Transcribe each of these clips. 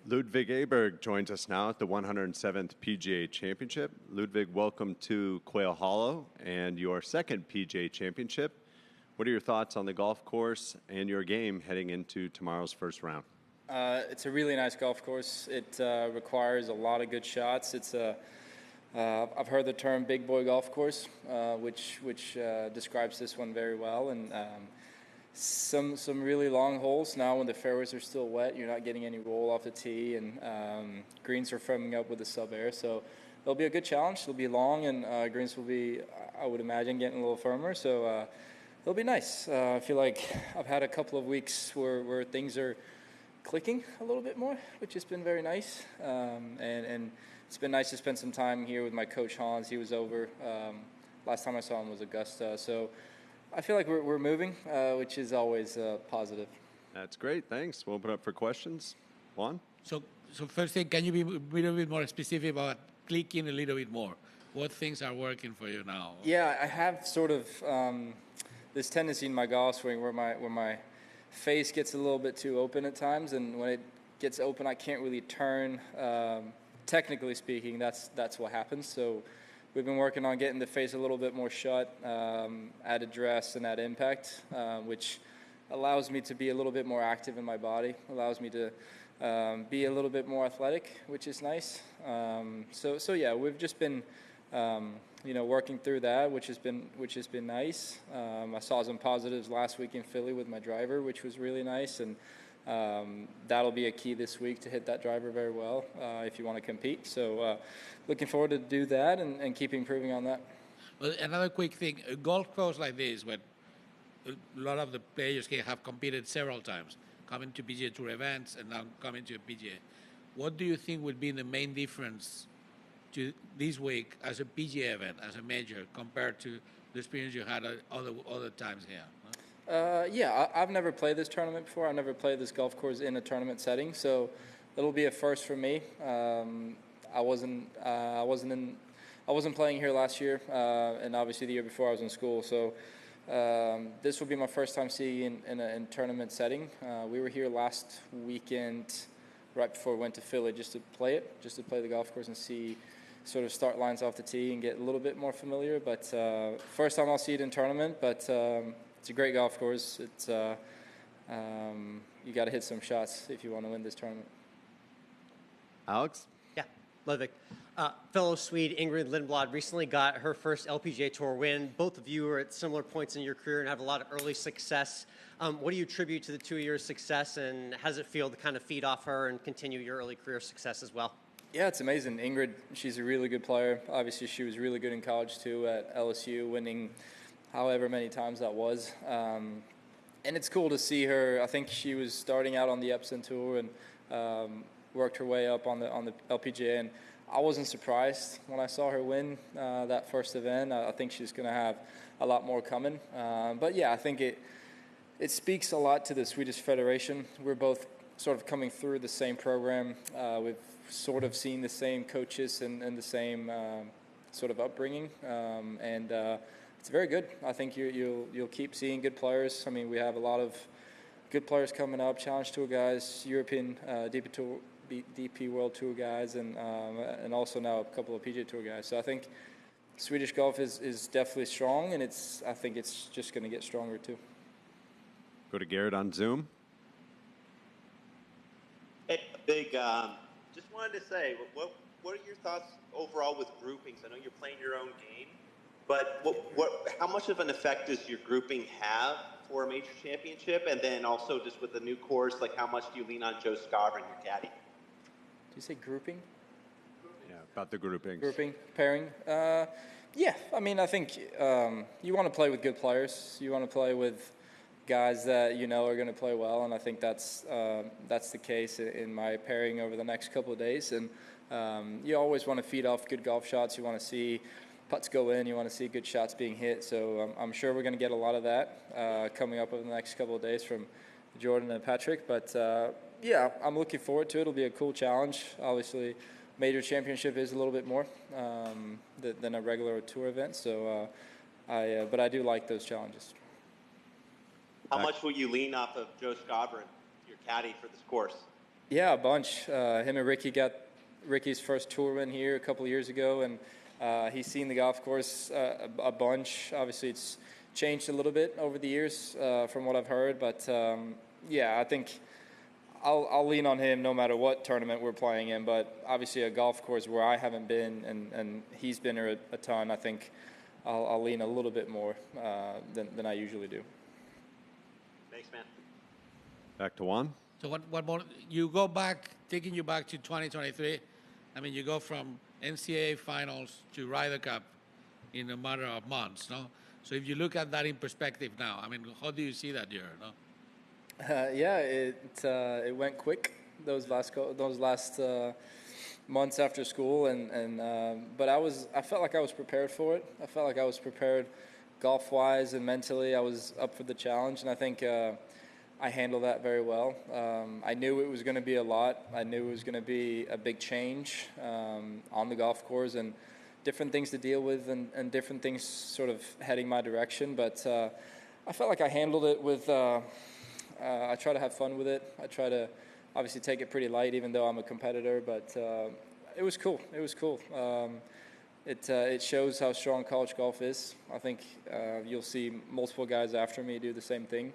Ludvig Aberg joins us now at the 107th PGA Championship. Ludvig, welcome to Quail Hollow and your second PGA Championship. What are your thoughts on the golf course and your game heading into tomorrow's first round? It's a really nice golf course. It requires a lot of good shots. I've heard the term big boy golf course, which describes this one very well. And some really long holes. Now when the fairways are still wet, you're not getting any roll off the tee, and greens are firming up with the sub-air. So it'll be a good challenge. It'll be long, and greens will be, I would imagine, getting a little firmer. So it'll be nice. I feel like I've had a couple of weeks where things are clicking a little bit more, which has been very nice. And it's been nice to spend some time here with my coach Hans. He was over. Last time I saw him was Augusta. So I feel like we're moving, which is always positive. That's great. Thanks. We'll open up for questions. Juan? So first thing, can you be a little bit more specific about clicking a little bit more? What things are working for you now? Yeah, I have sort of this tendency in my golf swing where my face gets a little bit too open at times, and when it gets open, I can't really turn. Technically speaking, that's what happens. So we've been working on getting the face a little bit more shut at address and at impact, which allows me to be a little bit more active in my body, allows me to be a little bit more athletic, which is nice. So yeah, we've just been working through that, which has been nice. I saw some positives last week in Philly with my driver, which was really nice, and that'll be a key this week to hit that driver very well if you want to compete. So looking forward to do that and keep improving on that. Well, another quick thing, a golf course like this, where a lot of the players here have competed several times, coming to PGA Tour events and now coming to a PGA. What do you think would be the main difference to this week as a PGA event, as a major, compared to the experience you had at other times here? Yeah, I've never played this tournament before. I've never played this golf course in a tournament setting, so it'll be a first for me. I wasn't playing here last year, and obviously the year before I was in school. So this will be my first time seeing in a tournament setting. We were here last weekend, right before we went to Philly, just to play the golf course and see sort of start lines off the tee and get a little bit more familiar. But first time I'll see it in tournament, but it's a great golf course. It's you got to hit some shots if you want to win this tournament. Alex? Yeah, Ludvig. Fellow Swede Ingrid Lindblad recently got her first LPGA Tour win. Both of you are at similar points in your career and have a lot of early success. What do you attribute to the 2 years' success, and how does it feel to kind of feed off her and continue your early career success as well? Yeah, it's amazing. Ingrid, she's a really good player. Obviously, she was really good in college, too, at LSU, winning however many times that was. And it's cool to see her. I think she was starting out on the Epson Tour and worked her way up on the LPGA. And I wasn't surprised when I saw her win that first event. I think she's going to have a lot more coming. But, yeah, I think it speaks a lot to the Swedish Federation. We're both sort of coming through the same program. We've sort of seen the same coaches and the same sort of upbringing. And it's very good. I think you'll keep seeing good players. I mean, we have a lot of good players coming up, Challenge Tour guys, European DP World Tour guys, and also now a couple of PGA Tour guys. So I think Swedish golf is definitely strong, and I think it's just going to get stronger too. Go to Garrett on Zoom. Hey, Big. Just wanted to say, what are your thoughts overall with groupings? I know you're playing your own game, but how much of an effect does your grouping have for a major championship? And then also just with the new course, like how much do you lean on Joe Scarborough and your caddy? Did you say grouping? Yeah, about the groupings. Grouping, pairing. Yeah, I mean, I think you want to play with good players. You want to play with guys that you know are going to play well, and I think that's the case in my pairing over the next couple of days. And you always want to feed off good golf shots. You want to see putts go in. You want to see good shots being hit. So I'm sure we're going to get a lot of that coming up over the next couple of days from Jordan and Patrick. But yeah, I'm looking forward to it. It'll be a cool challenge. Obviously, major championship is a little bit more than a regular tour event. So, but I do like those challenges. How much will you lean off of Joe Scarborough, your caddy, for this course? Yeah, a bunch. Him and Ricky got Ricky's first tour win here a couple of years ago, and he's seen the golf course a bunch. Obviously, it's changed a little bit over the years from what I've heard, but yeah, I think I'll lean on him no matter what tournament we're playing in. But obviously, a golf course where I haven't been and he's been there a ton, I think I'll lean a little bit more than I usually do. Thanks, man. Back to Juan. So what more? You go back, taking you back to 2023. I mean, you go from NCAA finals to Ryder Cup in a matter of months, no? So if you look at that in perspective now, I mean, how do you see that year, no? Yeah, it went quick those last months after school, but I felt like I was prepared for it. I felt like I was prepared golf-wise and mentally. I was up for the challenge, and I think I handled that very well. I knew it was going to be a lot. I knew it was going to be a big change on the golf course and different things to deal with and different things sort of heading my direction. But I felt like I handled it with I try to have fun with it. I try to obviously take it pretty light, even though I'm a competitor. But it was cool. It was cool. It shows how strong college golf is. I think you'll see multiple guys after me do the same thing.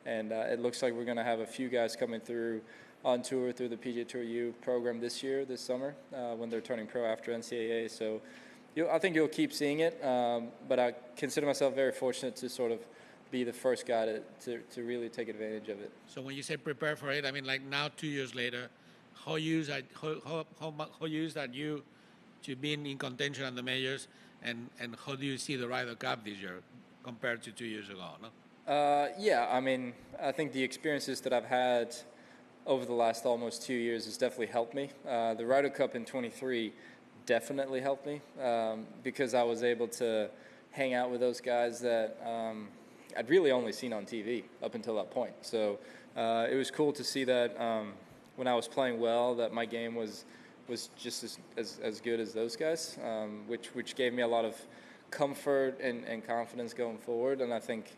And it looks like we're going to have a few guys coming through on tour through the PGA Tour U program this summer, when they're turning pro after NCAA. So I think you'll keep seeing it. But I consider myself very fortunate to sort of be the first guy to really take advantage of it. So when you say prepare for it, I mean, like now 2 years later, how used are you to being in contention on the majors, and how do you see the Ryder Cup this year compared to 2 years ago? No? Yeah, I mean, I think the experiences that I've had over the last almost 2 years has definitely helped me. The Ryder Cup in 23 definitely helped me because I was able to hang out with those guys that I'd really only seen on TV up until that point. So it was cool to see that when I was playing well, that my game was just as good as those guys, which gave me a lot of comfort and confidence going forward. And I think,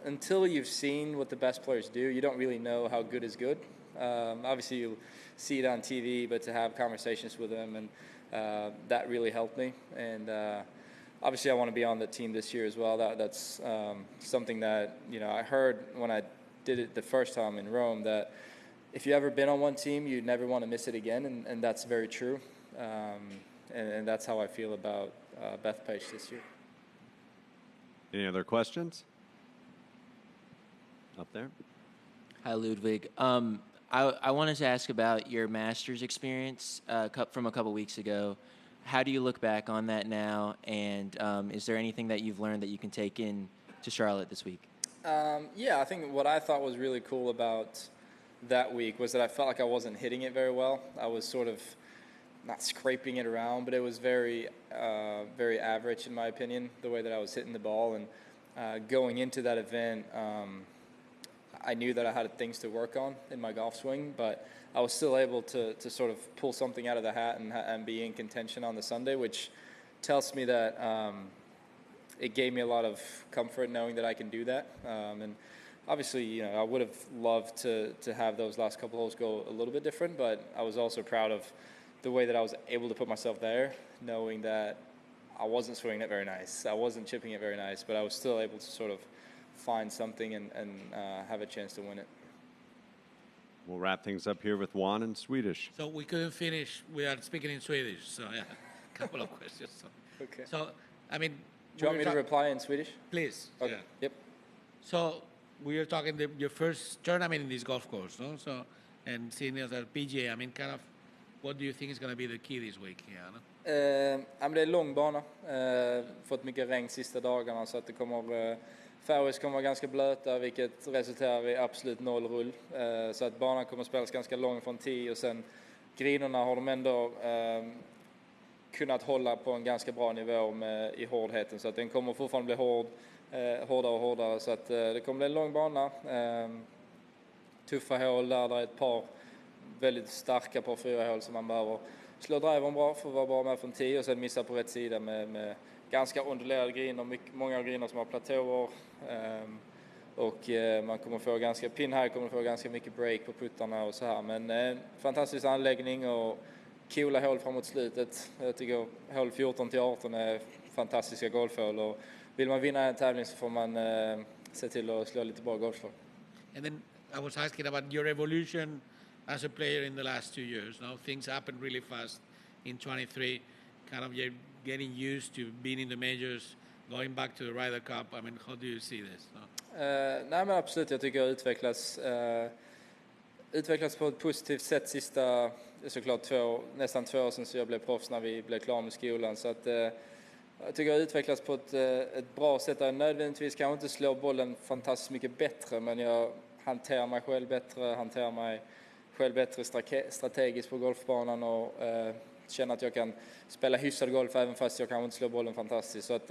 until you've seen what the best players do, you don't really know how good is good. Obviously, you see it on TV, but to have conversations with them, and that really helped me. And obviously, I want to be on the team this year as well. That's something that I heard when I did it the first time in Rome, that if you ever been on one team, you never want to miss it again, and that's very true. And that's how I feel about Bethpage this year. Any other questions? Up there. Hi, Ludvig. I wanted to ask about your Masters experience from a couple weeks ago. How do you look back on that now, and is there anything that you've learned that you can take in to Charlotte this week? Yeah, I think what I thought was really cool about that week was that I felt like I wasn't hitting it very well. I was sort of not scraping it around, but it was very, very average in my opinion, the way that I was hitting the ball. And going into that event, I knew that I had things to work on in my golf swing, but I was still able to sort of pull something out of the hat and be in contention on the Sunday, which tells me that it gave me a lot of comfort knowing that I can do that. And obviously, I would have loved to have those last couple holes go a little bit different, but I was also proud of the way that I was able to put myself there, knowing that I wasn't swinging it very nice. I wasn't chipping it very nice, but I was still able to sort of find something and have a chance to win it. We'll wrap things up here with Juan in Swedish. So we couldn't finish. We are speaking in Swedish. So yeah, a couple of questions. So, Okay. So I mean, Do you want me to reply in Swedish? Please. Okay. Yeah. Yep. So we are talking your first tournament in this golf course, no? So and seeing as a PGA, I mean, kind of, what do you think is going to be the key this week? Yeah, no? Ja, men det är lång bana. Fått mycket regn sista dagarna, så att det kommer fairways kommer vara ganska blöta, vilket resulterar i absolut noll rull. Så att banan kommer spelas ganska lång från 10, och sen grinerna har de ändå kunnat hålla på en ganska bra nivå i hårdheten, så att den kommer fortfarande bli hårdare och hårdare, så att det kommer bli en lång bana. Tuffa hål där är ett par väldigt starka par 4 hål som man behöver slå drivern bra för att vara bra med från 10, och sen missa på rätt sida med ganska ondulerade griner, många griner som har platåer. Och man kommer få ganska, Pin här kommer få ganska mycket break på puttarna och så här. Men en fantastisk anläggning och coola hål framåt slutet. Jag tycker hål 14 till 18 är fantastiska golfhål. Och vill man vinna en tävling så får man se till att slå lite bra golfslag. And then I was asking about your evolution as a player in the last 2 years. Now things happened really fast in 23. Kind of you're getting used to being in the majors, going back to the Ryder Cup. I mean, how do you see this? No? Nej men absolut, jag tycker jag utvecklats på ett positivt sätt sista, såklart nästan 2 år sedan så jag blev proffs när vi blev klara med skolan. Så att, jag tycker jag utvecklats på ett bra sätt. Jag nödvändigtvis kanske inte slår bollen fantastiskt mycket bättre, men jag hanterar mig själv bättre strategiskt på golfbanan och känner att jag kan spela hyfsad golf även fast jag kanske inte slår bollen fantastiskt. Så att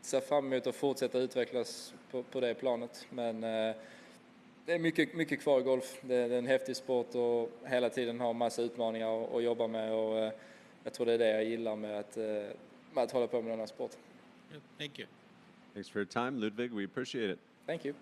ser fram emot att fortsätta utvecklas på det planet. Men det är mycket kvar i golf. Det är en häftig sport och hela tiden har massa utmaningar att jobba med. Och jag tror det är det jag gillar med att hålla på med den här sporten. Thank you. Thanks for your time, Ludvig. We appreciate it. Thank you.